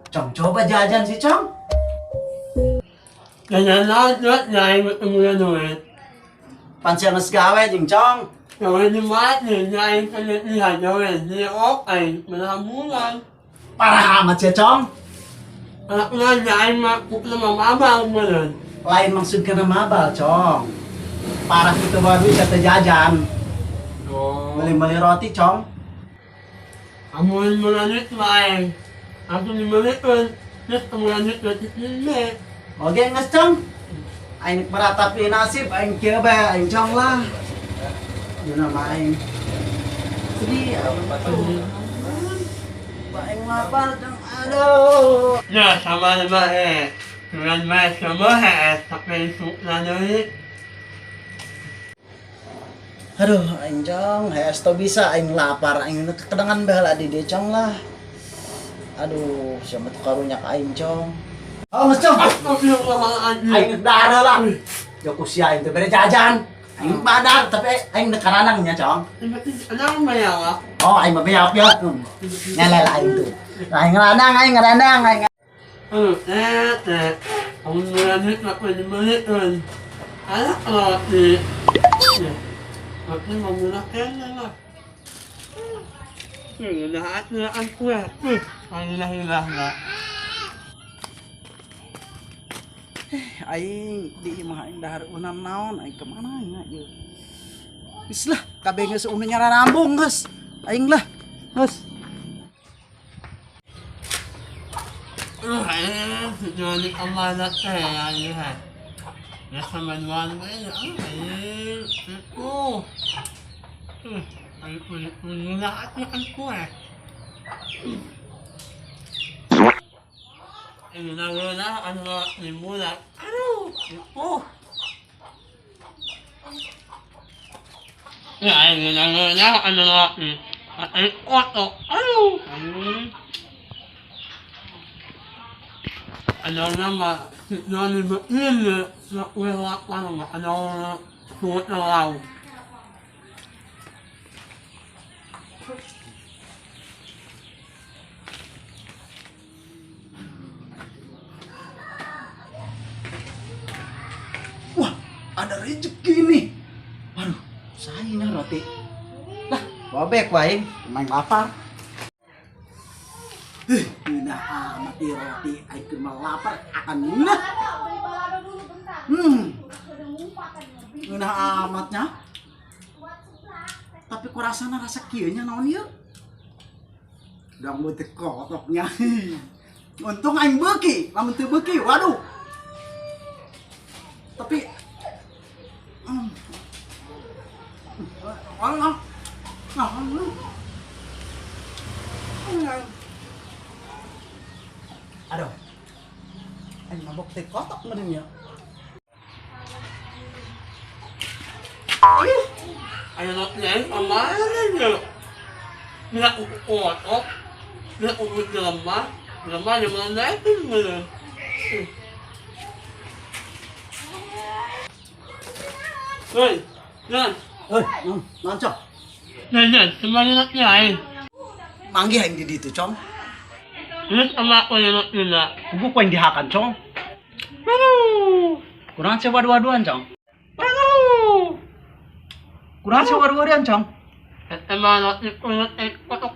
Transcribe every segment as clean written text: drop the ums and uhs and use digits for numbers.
Cong, coba jajan sih, Cong. Ganyan lahat nyay mo duit. Pansiang gawe, Jing Cong. Gawin ni Mat, nyay kalitihan gawin. Di okay, malabulan. Parah amat sih, Cong. Anak na nyay makuk na mamabang mo nun. Lain maksud ka na mabal, Cong. Parah itu baru bisa jajan. Beli-beli roti, Cong. Amuin mo na nit maeng. Ako ni Malikon, nit mo na nit na Oke, nges, Cong. Aing meratapi nasib, aing kira ba, aing Cong lah. Yun na maing. Sedih, aing lapar, Cong. Aduh. Ya, sama naman eh. Tulan may sama eh, sa Facebook na nulit. Aduh, aing Cong, hees to bisa, aing lapar, aing kedengan bahala di dia, Cong lah. Aduh, siapa tuh karunya ke aing, Cong. Oh, Mas Cong. Aing darah lah. Joko sia aing teh bere jajan. Aing badar tapi aing nekaranangnya, Cong. Anong mayawa? Oh, aing mabeyak ya. Ngelel aing tuh. Aing ngeranang, aing. Ang nulit na pwede Malikon. Anak roti. Roti mamulakin na lang. Lahat na ang kuya. Ang hilah-hilah na. Aing di mah aing dahar unan naon, aing kemana nya ieu? Geus lah, kabeh geus unanya rarambung geus. Aing lah, geus. Johnny amanat kaya yan. Nasa manual mo yun. Ito. Ay, puno lahat na ang kuha. Ano na wala, ano na nimula. Ano? Ito. Ay, ano na wala, ano na. Ay, oto. Ano? Ano naman, Johnny ba yun na wala pa naman. Ano na suot na raw. Wah, ada rezeki nih. Waduh, saya roti. Lah, bobek wae, main lapar. Udah amat di roti, aing cuma lapar akan nah. Udah amatnya. Tapi ku rasana rasa kieu nya naon ieu? Udah mau teh kotoknya. Untung aing beuki, lamun teu beuki, waduh. Tapi aduh, aing mabok teh kotok meureun ya. Ano na yan? Amalan nyo. Nakukukotok. Nakukut na lama. Lama yung mga natin mo na. Hoy! Yan! Heuh, naon Cong? Yan! Sumali na yan. Manggih aing di ditu, Cong. Yan ama ko yung nila. Buku ko yang dihakan, Cong. Ano? Kurang sewa dua-duaan, Cong. Ano? Kurang sewa dua-duaan, Cong. At ama natin ko yung kotok.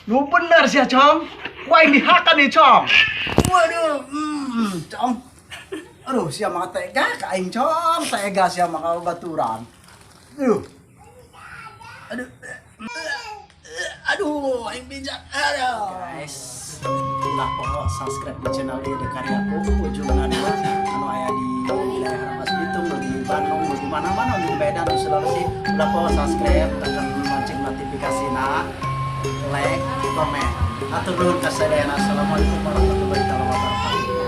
Lu bener sih, Cong. Wah, yang dihakan nih, Cong. Waduh, Cong. Aduh, siapa maka tega ka aing, Cong. Tega siapa maka baturan. Aduh. Aduh. Aduh, aing bijak. Aduh. Guys, ulah pokok subscribe di channel ini di karyaku ujung nadiwa anu aya di wilayah Rangkas Bitung, di Bandung, di mana-mana di Medan, di Sulawesi. Ulah pokok subscribe, tekan lonceng notifikasina, like, komen. Atur nuhun kasadayana. Assalamualaikum warahmatullahi wabarakatuh.